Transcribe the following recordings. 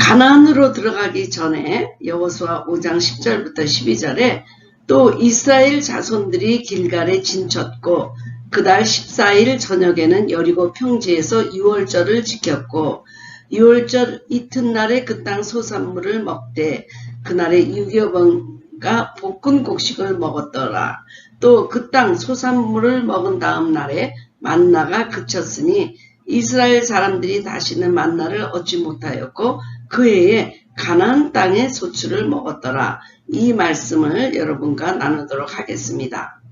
가나안으로 들어가기 전에 여호수아 5장 10절부터 12절에 또 이스라엘 자손들이 길갈에 진쳤고 그달 14일 저녁에는 여리고 평지에서 유월절을 지켰고 유월절 이튿날에 그 땅 소산물을 먹되 그날에 6여 번가 볶은 곡식을 먹었더라. 또 그 땅 소산물을 먹은 다음 날에 만나가 그쳤으니 이스라엘 사람들이 다시는 만나를 얻지 못하였고 그 해에 가나안 땅의 소출을 먹었더라. 이 말씀을 여러분과 나누도록 하겠습니다.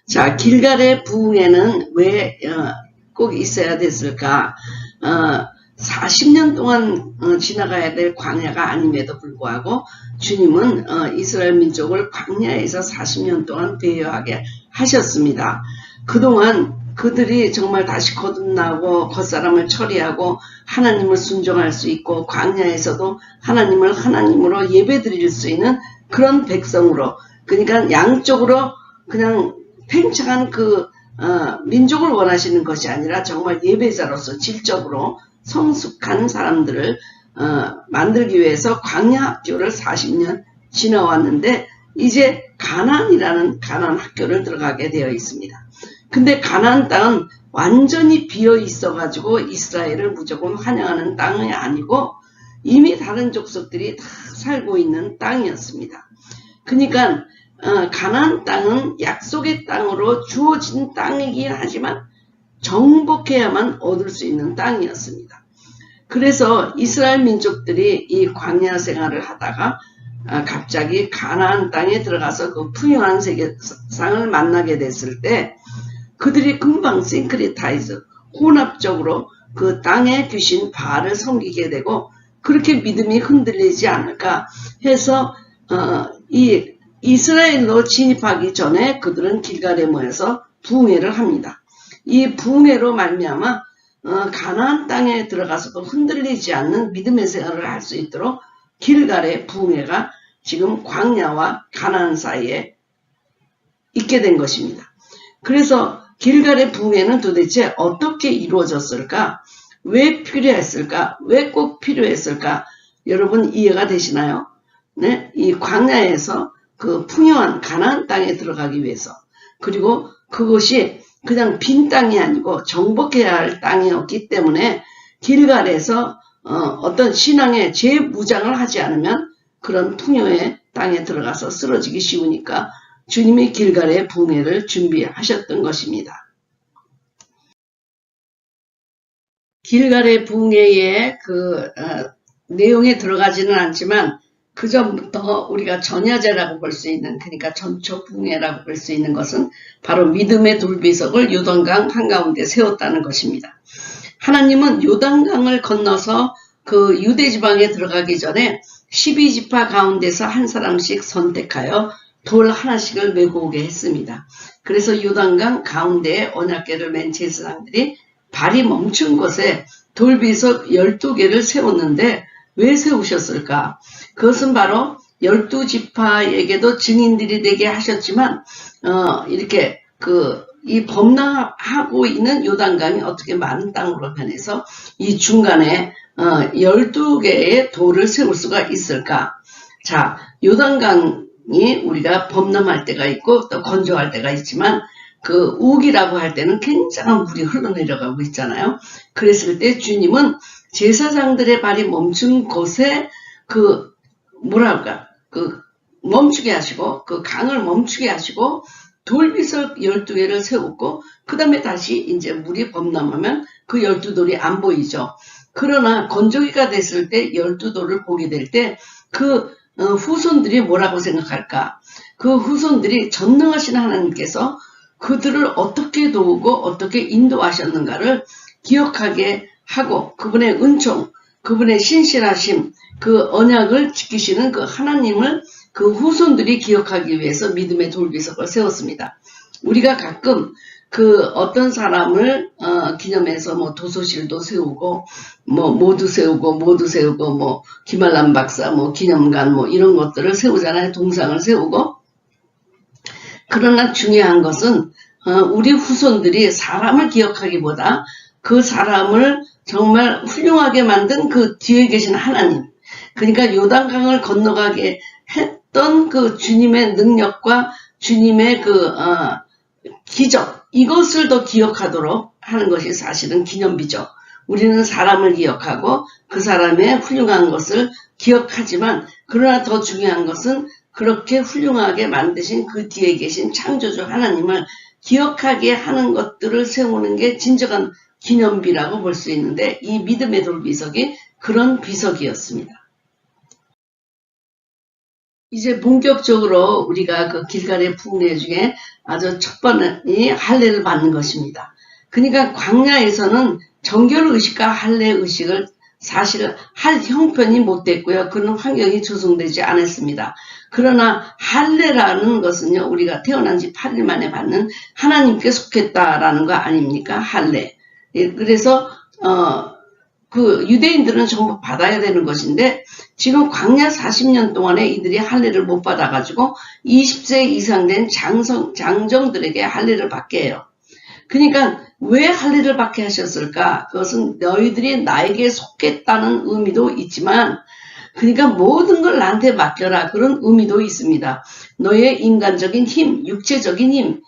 자, 길갈의 부흥에는 왜 꼭 있어야 됐을까? 40년 동안 지나가야 될 광야가 아님에도 불구하고 주님은 이스라엘 민족을 광야에서 40년 동안 배회하게 하셨습니다. 그동안 그들이 정말 다시 거듭나고 겉사람을 처리하고 하나님을 순종할 수 있고 광야에서도 하나님을 하나님으로 예배드릴 수 있는 그런 백성으로, 그러니까 양쪽으로 그냥 팽창한 민족을 원하시는 것이 아니라 정말 예배자로서 질적으로 성숙한 사람들을 만들기 위해서 광야 학교를 40년 지나왔는데 이제 가나안이라는 가나안 학교를 들어가게 되어 있습니다. 근데 가나안 땅은 완전히 비어 있어 가지고 이스라엘을 무조건 환영하는 땅이 아니고 이미 다른 족속들이 다 살고 있는 땅이었습니다. 그러니까 가나안 땅은 약속의 땅으로 주어진 땅이긴 하지만 정복해야만 얻을 수 있는 땅이었습니다. 그래서 이스라엘 민족들이 이 광야 생활을 하다가 갑자기 가나안 땅에 들어가서 그 풍요한 세계상을 만나게 됐을 때 그들이 금방 싱크리타이즈, 혼합적으로 그 땅에 귀신 바알을 섬기게 되고 그렇게 믿음이 흔들리지 않을까 해서 이 이스라엘로 진입하기 전에 그들은 길갈에 모여서 부흥회를 합니다. 이 부흥회로 말미암아 가나안 땅에 들어가서도 흔들리지 않는 믿음의 생활을 할 수 있도록 길갈의 부흥회가 지금 광야와 가나안 사이에 있게 된 것입니다. 그래서 길갈의 부흥회는 도대체 어떻게 이루어졌을까? 왜 필요했을까? 왜 꼭 필요했을까? 여러분 이해가 되시나요? 네? 이 광야에서 그 풍요한 가나안 땅에 들어가기 위해서, 그리고 그것이 그냥 빈 땅이 아니고 정복해야 할 땅이었기 때문에 길갈에서 어떤 신앙의 재무장을 하지 않으면 그런 풍요의 땅에 들어가서 쓰러지기 쉬우니까 주님이 길갈의 부흥회를 준비하셨던 것입니다. 길갈의 부흥회의 내용에 들어가지는 않지만 그 전부터 우리가 전야제라고 볼 수 있는, 그러니까 전초 부흥회라고 볼 수 있는 것은 바로 믿음의 돌비석을 요단강 한가운데 세웠다는 것입니다. 하나님은 요단강을 건너서 그 유대지방에 들어가기 전에 12지파 가운데서 한 사람씩 선택하여 돌 하나씩을 메고 오게 했습니다. 그래서 요단강 가운데에 언약궤를 맨 제사장들이 발이 멈춘 곳에 돌비석 12개를 세웠는데 왜 세우셨을까? 그것은 바로 12지파에게도 증인들이 되게 하셨지만 이렇게 이 범람하고 있는 요단강이 어떻게 많은 땅으로 변해서 이 중간에 12개의 돌을 세울 수가 있을까? 자, 요단강이 우리가 범람할 때가 있고 또 건조할 때가 있지만 그 우기라고 할 때는 굉장한 물이 흘러내려가고 있잖아요. 그랬을 때 주님은 제사장들의 발이 멈춘 곳에 멈추게 하시고 그 강을 멈추게 하시고 돌비석 12개를 세우고 그 다음에 다시 이제 물이 범람하면 그 12돌이 안 보이죠. 그러나 건조기가 됐을 때 12돌을 보게 될 때 그 후손들이 뭐라고 생각할까? 그 후손들이 전능하신 하나님께서 그들을 어떻게 도우고 어떻게 인도하셨는가를 기억하게 하고 그분의 은총, 그분의 신실하심, 그 언약을 지키시는 그 하나님을 그 후손들이 기억하기 위해서 믿음의 돌비석을 세웠습니다. 우리가 가끔 어떤 사람을 기념해서 뭐 도서실도 세우고 모두 세우고 김한란 박사 기념관 이런 것들을 세우잖아요. 동상을 세우고. 그러나 중요한 것은 우리 후손들이 사람을 기억하기보다 그 사람을 정말 훌륭하게 만든 그 뒤에 계신 하나님. 그러니까 요단강을 건너가게 했던 그 주님의 능력과 주님의 그 기적, 이것을 더 기억하도록 하는 것이 사실은 기념비죠. 우리는 사람을 기억하고 그 사람의 훌륭한 것을 기억하지만, 그러나 더 중요한 것은 그렇게 훌륭하게 만드신 그 뒤에 계신 창조주 하나님을 기억하게 하는 것들을 세우는 게 진정한 기념비라고 볼 수 있는데, 이 믿음의 돌비석이 그런 비석이었습니다. 이제 본격적으로 우리가 그 길갈의 풍례 중에 아주 첫 번이 할례를 받는 것입니다. 그러니까 광야에서는 정결의식과 할례의식을 사실 할 형편이 못 됐고요. 그런 환경이 조성되지 않았습니다. 그러나 할례라는 것은요, 우리가 태어난 지 8일 만에 받는 하나님께 속했다라는 거 아닙니까? 할례. 예, 그래서 그 유대인들은 전부 받아야 되는 것인데, 지금 광야 40년 동안에 이들이 할례를 못 받아가지고 20세 이상 된 장정들에게 할례를 받게 해요. 그러니까 왜 할례를 받게 하셨을까? 그것은 너희들이 나에게 속했다는 의미도 있지만, 그러니까 모든 걸 나한테 맡겨라, 그런 의미도 있습니다. 너의 인간적인 힘, 육체적인 힘,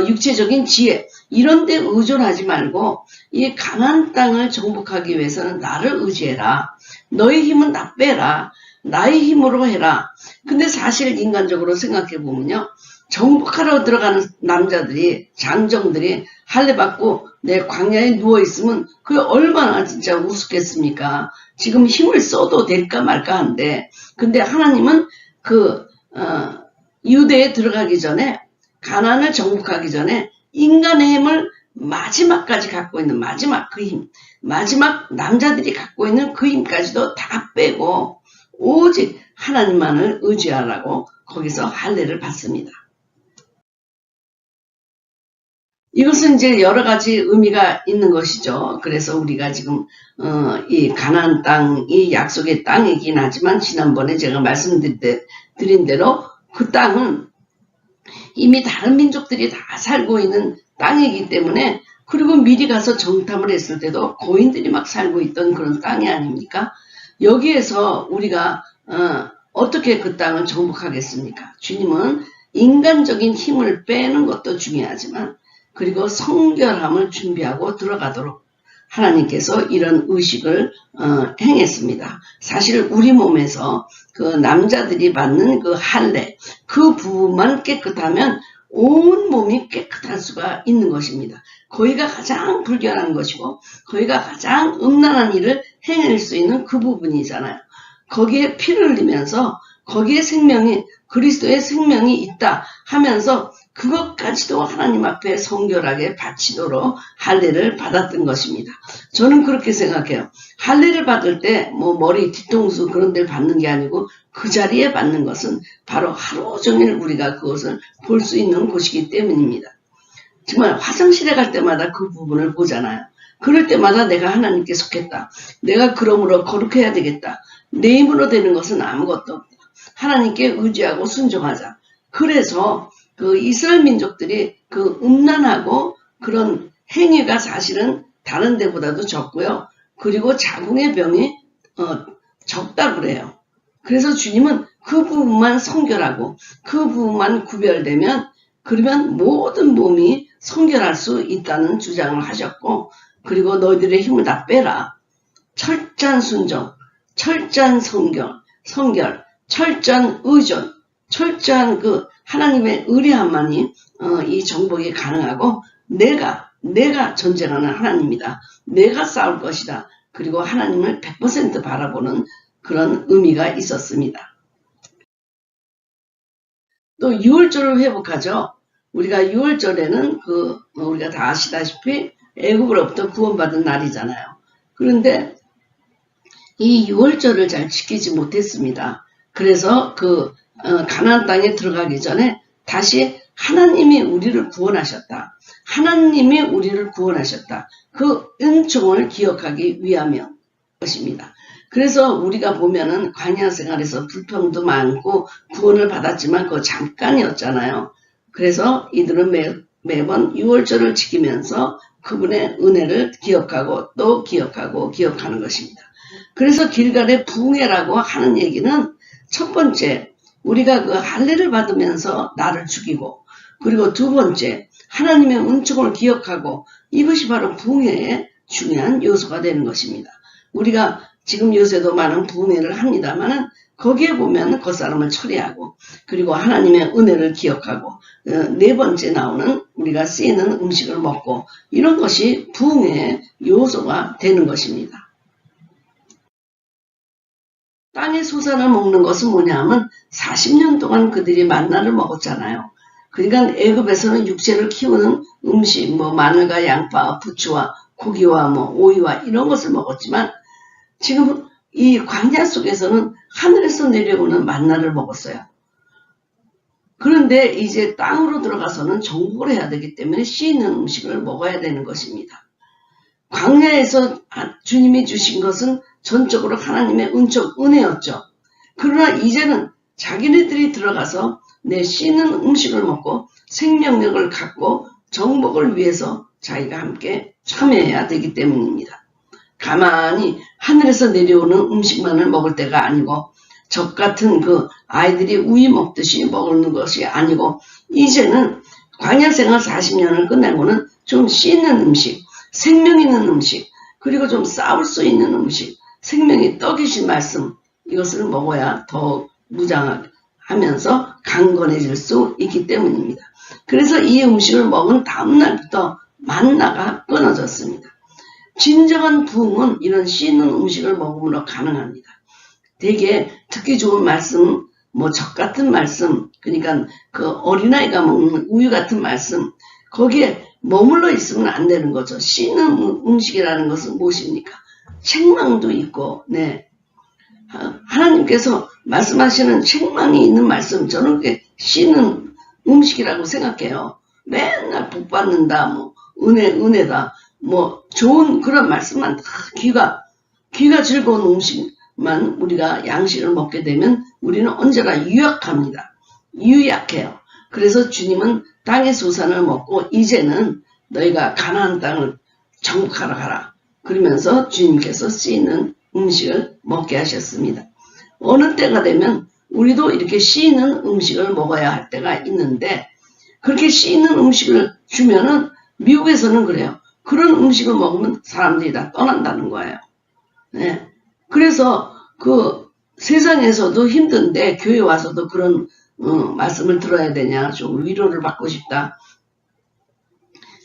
육체적인 지혜, 이런 데 의존하지 말고 이 가나안 땅을 정복하기 위해서는 나를 의지해라. 너의 힘은 다 빼라. 나의 힘으로 해라. 근데 사실 인간적으로 생각해 보면요, 정복하러 들어가는 남자들이, 장정들이 할례 받고 내 광야에 누워있으면 그게 얼마나 진짜 우습겠습니까? 지금 힘을 써도 될까 말까 한데, 근데 하나님은 유대에 들어가기 전에, 가나안을 정복하기 전에 인간의 힘을 마지막까지 갖고 있는 마지막 그 힘, 마지막 남자들이 갖고 있는 그 힘까지도 다 빼고 오직 하나님만을 의지하라고 거기서 할례를 받습니다. 이것은 이제 여러 가지 의미가 있는 것이죠. 그래서 우리가 지금 이 가나안 땅이 약속의 땅이긴 하지만, 지난번에 제가 말씀드린 대로 그 땅은 이미 다른 민족들이 다 살고 있는 땅이기 때문에, 그리고 미리 가서 정탐을 했을 때도 고인들이 막 살고 있던 그런 땅이 아닙니까? 여기에서 우리가 어떻게 그 땅을 정복하겠습니까? 주님은 인간적인 힘을 빼는 것도 중요하지만, 그리고 성결함을 준비하고 들어가도록 하나님께서 이런 의식을 행했습니다. 사실 우리 몸에서 그 남자들이 받는 그 할례, 그 부분만 깨끗하면 온 몸이 깨끗할 수가 있는 것입니다. 거기가 가장 불결한 것이고 거기가 가장 음란한 일을 행할 수 있는 그 부분이잖아요. 거기에 피를 흘리면서 거기에 생명이, 그리스도의 생명이 있다 하면서 그것까지도 하나님 앞에 성결하게 바치도록 할례를 받았던 것입니다. 저는 그렇게 생각해요. 할례를 받을 때 뭐 머리 뒤통수 그런 데를 받는 게 아니고 그 자리에 받는 것은 바로 하루 종일 우리가 그것을 볼 수 있는 곳이기 때문입니다. 정말 화장실에 갈 때마다 그 부분을 보잖아요. 그럴 때마다 내가 하나님께 속했다. 내가 그러므로 거룩해야 되겠다. 내 힘으로 되는 것은 아무것도 없다. 하나님께 의지하고 순종하자. 그래서 그 이스라엘 민족들이 그 음란하고 그런 행위가 사실은 다른 데보다도 적고요. 그리고 자궁의 병이 적다 그래요. 그래서 주님은 그 부분만 성결하고 그 부분만 구별되면, 그러면 모든 몸이 성결할 수 있다는 주장을 하셨고, 그리고 너희들의 힘을 다 빼라. 철저한 순종, 철저한 성결, 철저한 의존, 철저한 그 하나님의 의뢰함만이 이 정복이 가능하고, 내가 전쟁하는 하나님이다. 내가 싸울 것이다. 그리고 하나님을 100% 바라보는 그런 의미가 있었습니다. 또 6월절을 회복하죠. 우리가 6월절에는 우리가 다 아시다시피 애굽으로부터 구원받은 날이잖아요. 그런데 이 6월절을 잘 지키지 못했습니다. 그래서 가나안 땅에 들어가기 전에 다시 하나님이 우리를 구원하셨다. 하나님이 우리를 구원하셨다. 그 은총을 기억하기 위함인 것입니다. 그래서 우리가 보면은 광야 생활에서 불평도 많고 구원을 받았지만 그거 잠깐이었잖아요. 그래서 이들은 매번 유월절을 지키면서 그분의 은혜를 기억하고 또 기억하고 기억하는 것입니다. 그래서 길갈의 부흥회라고 하는 얘기는 첫 번째, 우리가 그 할례를 받으면서 나를 죽이고, 그리고 두 번째, 하나님의 은총을 기억하고, 이것이 바로 부흥회의 중요한 요소가 되는 것입니다. 우리가 지금 요새도 많은 부흥회를 합니다만은 거기에 보면 겉사람을 처리하고, 그리고 하나님의 은혜를 기억하고, 네 번째 나오는 우리가 쓰이는 음식을 먹고, 이런 것이 부흥회의 요소가 되는 것입니다. 땅의 소산을 먹는 것은 뭐냐면 40년 동안 그들이 만나를 먹었잖아요. 그러니까 애굽에서는 육체를 키우는 음식, 뭐 마늘과 양파, 부추와 고기와 뭐 오이와 이런 것을 먹었지만 지금 이 광야 속에서는 하늘에서 내려오는 만나를 먹었어요. 그런데 이제 땅으로 들어가서는 정복을 해야 되기 때문에 씨 있는 음식을 먹어야 되는 것입니다. 광야에서 주님이 주신 것은 전적으로 하나님의 은혜였죠. 그러나 이제는 자기네들이 들어가서 내 씻는 음식을 먹고 생명력을 갖고 정복을 위해서 자기가 함께 참여해야 되기 때문입니다. 가만히 하늘에서 내려오는 음식만을 먹을 때가 아니고 적 같은 그 아이들이 우유 먹듯이 먹는 것이 아니고 이제는 광야 생활 40년을 끝내고는 좀 씻는 음식, 생명 있는 음식, 그리고 좀 싸울 수 있는 음식, 생명이 떡이신 말씀, 이것을 먹어야 더 무장하면서 강건해질 수 있기 때문입니다. 그래서 이 음식을 먹은 다음 날부터 만나가 끊어졌습니다. 진정한 부흥은 이런 씻는 음식을 먹음으로 가능합니다. 되게 듣기 좋은 말씀, 뭐 적 같은 말씀, 그러니까 그 어린아이가 먹는 우유 같은 말씀, 거기에 머물러 있으면 안 되는 거죠. 씻는 음식이라는 것은 무엇입니까? 책망도 있고, 네. 하나님께서 말씀하시는 책망이 있는 말씀, 저는 그게 씻는 음식이라고 생각해요. 맨날 복 받는다, 뭐, 은혜다, 뭐, 좋은 그런 말씀만 다 귀가 즐거운 음식만 우리가 양식을 먹게 되면 우리는 언제나 유약합니다. 유약해요. 그래서 주님은 땅의 소산을 먹고 이제는 너희가 가나안 땅을 정복하러 가라. 그러면서 주님께서 쓰이는 음식을 먹게 하셨습니다. 어느 때가 되면 우리도 이렇게 씻는 음식을 먹어야 할 때가 있는데 그렇게 씻는 음식을 주면은 미국에서는 그래요. 그런 음식을 먹으면 사람들이 다 떠난다는 거예요. 네. 그래서 그 세상에서도 힘든데 교회 와서도 그런 말씀을 들어야 되냐, 좀 위로를 받고 싶다.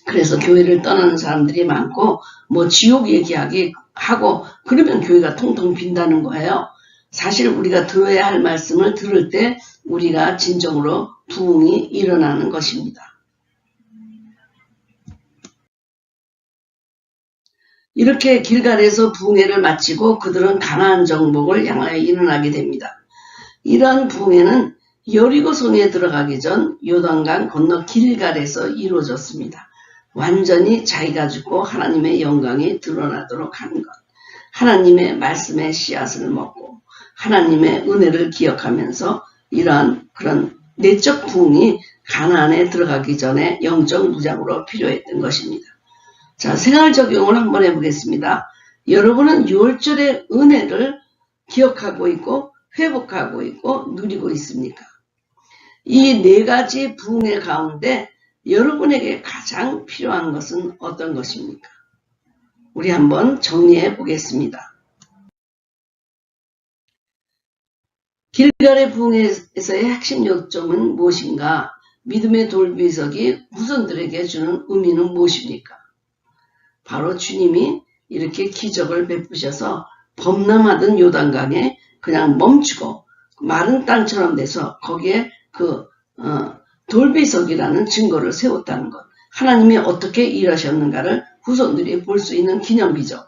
그래서 교회를 떠나는 사람들이 많고 뭐 지옥 얘기하기 하고 그러면 교회가 통통 빈다는 거예요. 사실 우리가 들어야 할 말씀을 들을 때 우리가 진정으로 부흥이 일어나는 것입니다. 이렇게 길갈에서 부흥회를 마치고 그들은 가나안 정복을 향하여 일어나게 됩니다. 이러한 부흥회는 여리고성에 들어가기 전 요단강 건너 길갈에서 이루어졌습니다. 완전히 자기가 죽고 하나님의 영광이 드러나도록 하는 것. 하나님의 말씀의 씨앗을 먹고 하나님의 은혜를 기억하면서 이러한 그런 내적 부흥이 가나안에 들어가기 전에 영적 무장으로 필요했던 것입니다. 자, 생활 적용을 한번 해보겠습니다. 여러분은 6월절의 은혜를 기억하고 있고 회복하고 있고 누리고 있습니까? 이 네 가지 부흥의 가운데 여러분에게 가장 필요한 것은 어떤 것입니까? 우리 한번 정리해 보겠습니다. 길갈의 부흥에서의 핵심 요점은 무엇인가? 믿음의 돌비석이 후손들에게 주는 의미는 무엇입니까? 바로 주님이 이렇게 기적을 베푸셔서 범람하던 요단강에 그냥 멈추고 마른 땅처럼 돼서 거기에 그 돌비석이라는 증거를 세웠다는 것. 하나님이 어떻게 일하셨는가를 후손들이 볼 수 있는 기념비죠.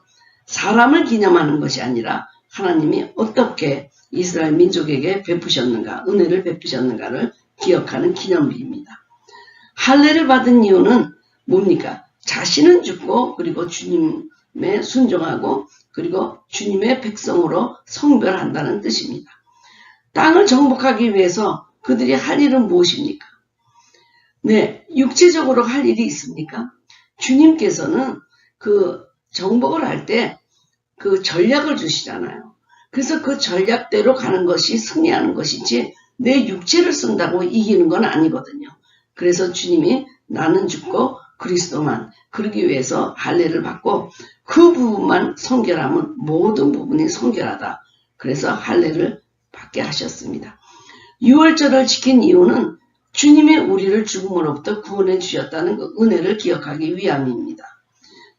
사람을 기념하는 것이 아니라 하나님이 어떻게 이스라엘 민족에게 베푸셨는가, 은혜를 베푸셨는가를 기억하는 기념비입니다. 할례를 받은 이유는 뭡니까? 자신은 죽고 그리고 주님의 순종하고 그리고 주님의 백성으로 성별한다는 뜻입니다. 땅을 정복하기 위해서 그들이 할 일은 무엇입니까? 네, 육체적으로 할 일이 있습니까? 주님께서는 그 정복을 할 때 그 전략을 주시잖아요. 그래서 그 전략대로 가는 것이 승리하는 것이지 내 육체를 쓴다고 이기는 건 아니거든요. 그래서 주님이 나는 죽고 그리스도만, 그러기 위해서 할례를 받고 그 부분만 성결하면 모든 부분이 성결하다. 그래서 할례를 받게 하셨습니다. 유월절을 지킨 이유는 주님이 우리를 죽음으로부터 구원해 주셨다는 그 은혜를 기억하기 위함입니다.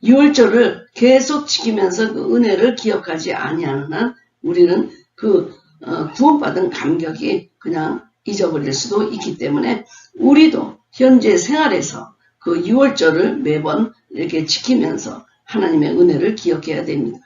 유월절을 계속 지키면서 그 은혜를 기억하지 아니하는 한 우리는 그 구원받은 감격이 그냥 잊어버릴 수도 있기 때문에 우리도 현재 생활에서 그 유월절을 매번 이렇게 지키면서 하나님의 은혜를 기억해야 됩니다.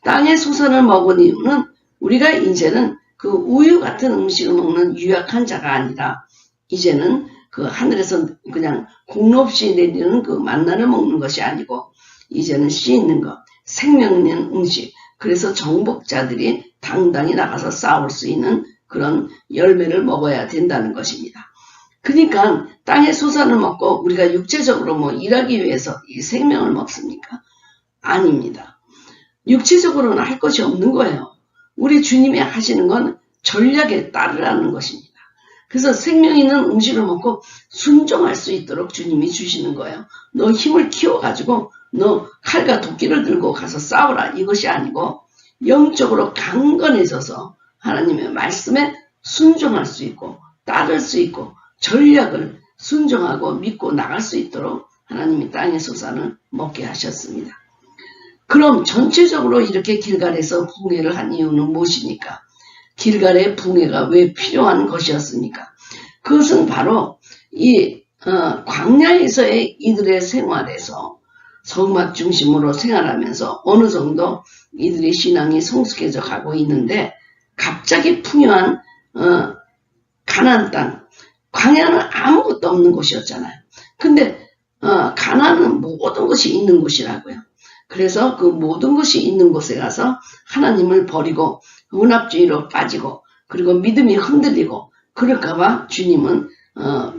땅의 소산을 먹은 이유는 우리가 이제는 그 우유 같은 음식을 먹는 유약한 자가 아니라 이제는 그 하늘에서 그냥 공로 없이 내리는 그 만나를 먹는 것이 아니고 이제는 씨 있는 것, 생명 있는 음식, 그래서 정복자들이 당당히 나가서 싸울 수 있는 그런 열매를 먹어야 된다는 것입니다. 그러니까 땅의 소산을 먹고 우리가 육체적으로 뭐 일하기 위해서 이 생명을 먹습니까? 아닙니다. 육체적으로는 할 것이 없는 거예요. 우리 주님이 하시는 건 전략에 따르라는 것입니다. 그래서 생명 있는 음식을 먹고 순종할 수 있도록 주님이 주시는 거예요. 너 힘을 키워가지고 너 칼과 도끼를 들고 가서 싸우라, 이것이 아니고 영적으로 강건해져서 하나님의 말씀에 순종할 수 있고 따를 수 있고 전략을 순종하고 믿고 나갈 수 있도록 하나님이 땅의 소산을 먹게 하셨습니다. 그럼 전체적으로 이렇게 길갈에서 붕괴를 한 이유는 무엇입니까? 길갈의 붕괴가 왜 필요한 것이었습니까? 그것은 바로 이 광야에서의 이들의 생활에서 성막 중심으로 생활하면서 어느 정도 이들의 신앙이 성숙해져 가고 있는데 갑자기 풍요한 가나안 땅, 광야는 아무것도 없는 곳이었잖아요. 근데 가나안은 모든 것이 있는 곳이라고요. 그래서 그 모든 것이 있는 곳에 가서 하나님을 버리고 은합주의로 빠지고 그리고 믿음이 흔들리고 그럴까봐 주님은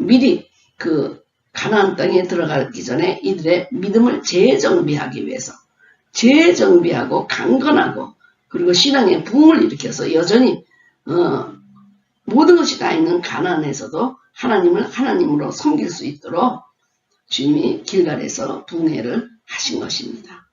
미리 그 가나안 땅에 들어가기 전에 이들의 믿음을 재정비하기 위해서 재정비하고 강건하고 그리고 신앙의 부흥을 일으켜서 여전히 모든 것이 다 있는 가나안에서도 하나님을 하나님으로 섬길 수 있도록 주님이 길갈에서 붕괴를 하신 것입니다.